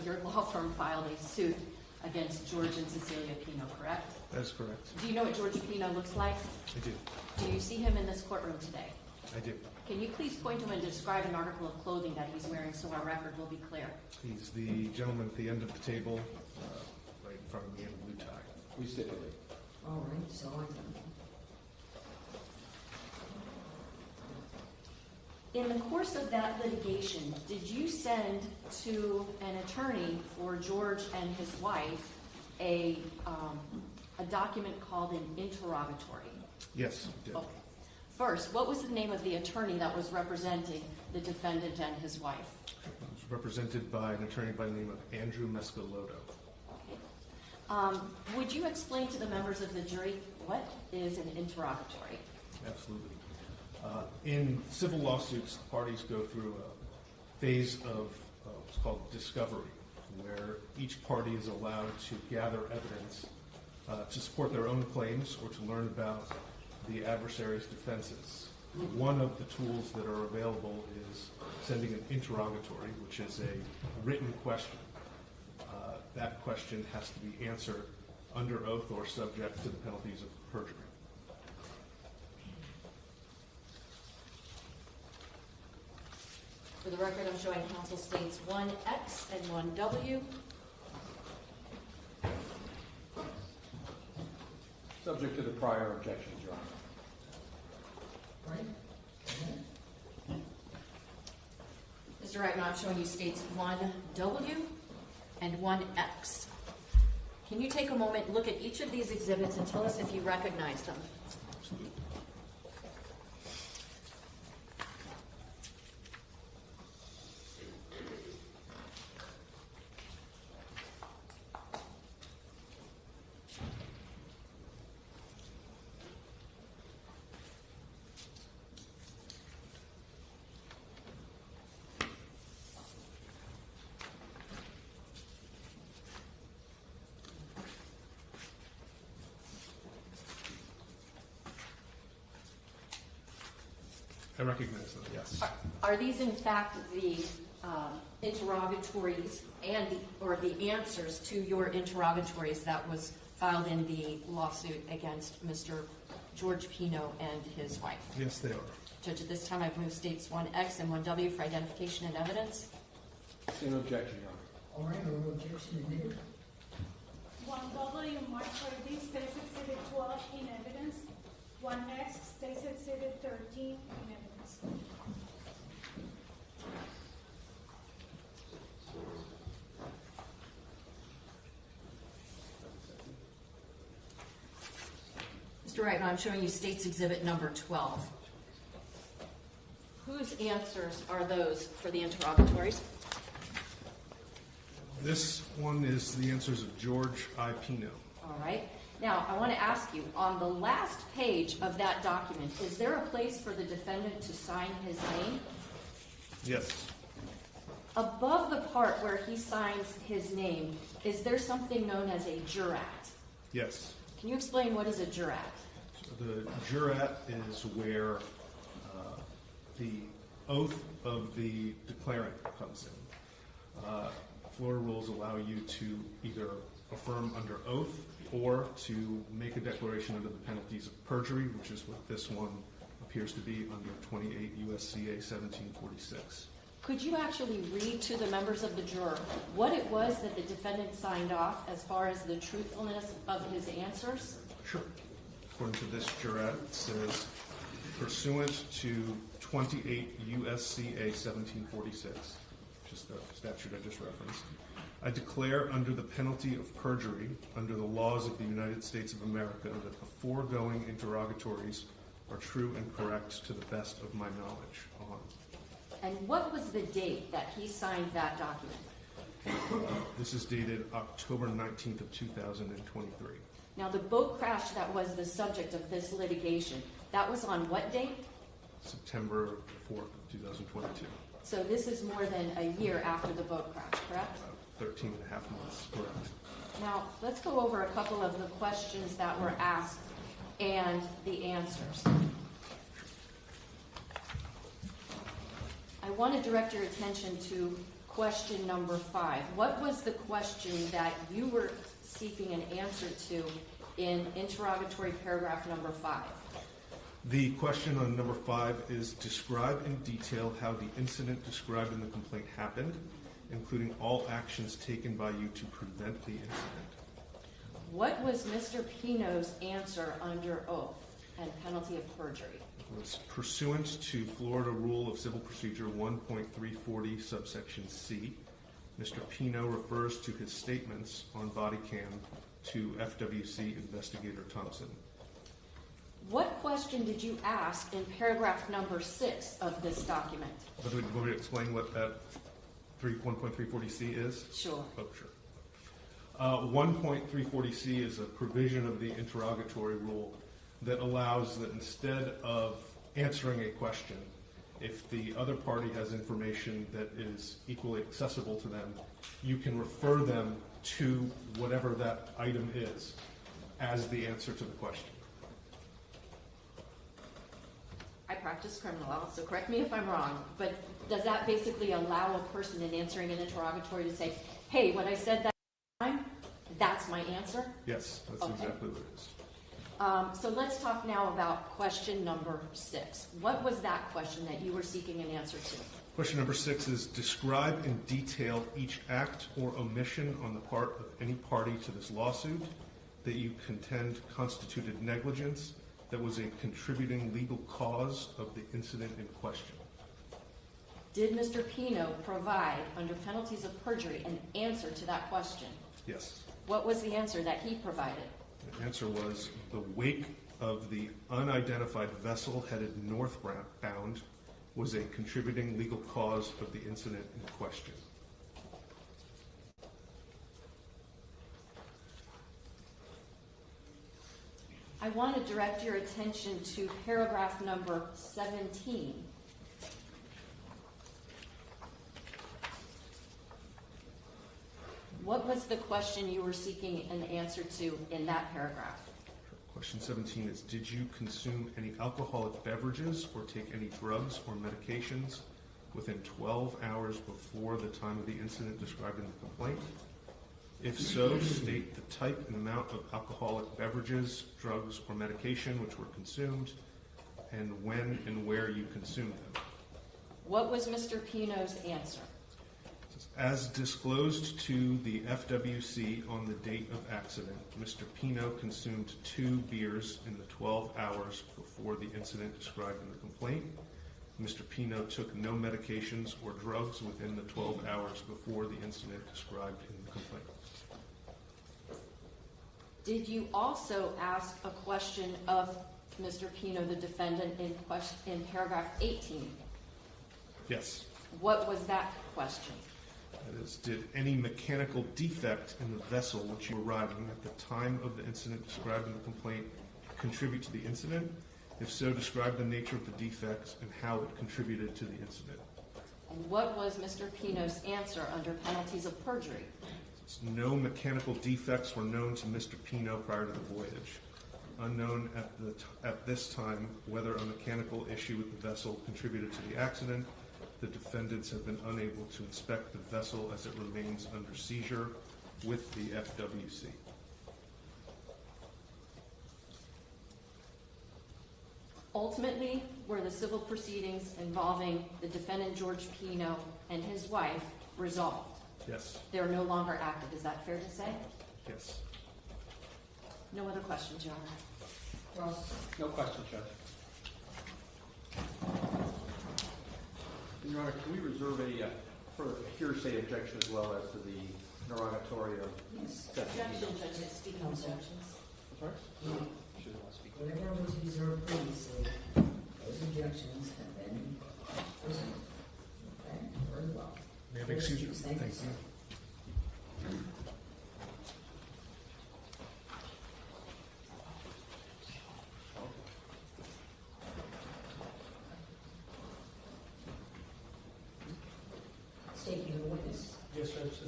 your law firm filed a suit against George and Cecilia Pino, correct? That's correct. Do you know what George Pino looks like? I do. Do you see him in this courtroom today? I do. Can you please point to him and describe an article of clothing that he's wearing so our record will be clear? He's the gentleman at the end of the table, right in front of me in a blue tie. We stipulate. All right, so In the course of that litigation, did you send to an attorney for George and his wife a document called an interrogatory? Yes, I did. Okay. First, what was the name of the attorney that was representing the defendant and his wife? It was represented by an attorney by the name of Andrew Mescaloto. Okay. Would you explain to the members of the jury what is an interrogatory? Absolutely. In civil lawsuits, parties go through a phase of what's called discovery, where each party is allowed to gather evidence to support their own claims or to learn about the adversary's defenses. One of the tools that are available is sending an interrogatory, which is a written question. That question has to be answered under oath or subject to the penalties of perjury. For the record, I'm showing counsel states 1X and 1W. Subject to the prior objections, Your Honor. right? Mr. Reitman, I'm showing you states 1W and 1X. Can you take a moment, look at each of these exhibits, and tell us if you recognize them? Absolutely. I recognize them, yes. Are these in fact the interrogatories or the answers to your interrogatories that was filed in the lawsuit against Mr. George Pino and his wife? Yes, they are. Judge, at this time I've moved states 1X and 1W for identification and evidence. Same objection, Your Honor. All right, no objection is needed. 1W marked for this states exhibit 12 in evidence. 1X states exhibit 13 in evidence. Mr. Reitman, I'm showing you states exhibit number 12. Whose answers are those for the interrogatories? This one is the answers of George I. Pino. All right. Now, I want to ask you, on the last page of that document, is there a place for the defendant to sign his name? Yes. Above the part where he signs his name, is there something known as a jurat? Yes. Can you explain what is a jurat? So the jurat is where the oath of the declarant comes in. Florida rules allow you to either affirm under oath or to make a declaration under the penalties of perjury, which is what this one appears to be under 28 U.S.C.A. 1746. Could you actually read to the members of the juror what it was that the defendant signed off as far as the truthfulness of his answers? Sure. According to this jurat, it says, pursuant to 28 U.S.C.A. 1746, which is the statute I just referenced, I declare under the penalty of perjury, under the laws of the United States of America, that the foregoing interrogatories are true and correct to the best of my knowledge. And what was the date that he signed that document? This is dated October 19th of 2023. Now, the boat crash that was the subject of this litigation, that was on what date? September 4th of 2022. So this is more than a year after the boat crash, correct? 13 and a half months, correct. Now, let's go over a couple of the questions that were asked and the answers. I want to direct your attention to question number 5. What was the question that you were seeking an answer to in interrogatory paragraph number 5? The question on number 5 is describe in detail how the incident described in the complaint happened, including all actions taken by you to prevent the incident. What was Mr. Pino's answer under oath and penalty of perjury? It was pursuant to Florida Rule of Civil Procedure 1.340 subsection C. Mr. Pino refers to his statements on body cam to FWC Investigator Thompson. What question did you ask in paragraph number 6 of this document? But will we explain what that 1.340C is? Sure. Oh, sure. 1.340C is a provision of the interrogatory rule that allows that instead of answering a question, if the other party has information that is equally accessible to them, you can refer them to whatever that item is as the answer to the question. I practice criminal law, so correct me if I'm wrong, but does that basically allow a person in answering an interrogatory to say, hey, what I said that time, that's my answer? Yes, that's Okay. exactly what it is. So let's talk now about question number 6. What was that question that you were seeking an answer to? Question number 6 is describe in detail each act or omission on the part of any party to this lawsuit that you contend constituted negligence that was a contributing legal cause of the incident in question. Did Mr. Pino provide, under penalties of perjury, an answer to that question? Yes. What was the answer that he provided? The answer was the wake of the unidentified vessel headed northbound was a contributing legal cause of the incident in question. I want to direct your attention to paragraph number 17. What was the question you were seeking an answer to in that paragraph? Question 17 is, did you consume any alcoholic beverages or take any drugs or medications within 12 hours before the time of the incident described in the complaint? If so, state the type and amount of alcoholic beverages, drugs, or medication which were consumed, and when and where you consumed them. What was Mr. Pino's answer? As disclosed to the FWC on the date of accident, Mr. Pino consumed 2 beers in the 12 hours before the incident described in the complaint. Mr. Pino took no medications or drugs within the 12 hours before the incident described in the complaint. Did you also ask a question of Mr. Pino, the defendant, in paragraph 18? Yes. What was that question? That is, did any mechanical defect in the vessel which you were riding at the time of the incident described in the complaint contribute to the incident? If so, describe the nature of the defects and how it contributed to the incident. And what was Mr. Pino's answer under penalties of perjury? No mechanical defects were known to Mr. Pino prior to the voyage. Unknown at this time whether a mechanical issue with the vessel contributed to the accident, the defendants have been unable to inspect the vessel as it remains under seizure with the FWC. Ultimately, were the civil proceedings involving the defendant George Pino and his wife resolved? Yes. They're no longer active. Is that fair to say? Yes. No other questions, Your Honor. Ross? No question, Judge. Your Honor, can we reserve a further hearsay objection as well as to the interrogatory of Yes. Objection, judges. Speaking objections. Sorry? Yeah. Should I speak? Whatever was reserved previously, those objections have been presented. Okay, very well. May I excuse you? Thank you, sir. State your witness. Yes, Judge.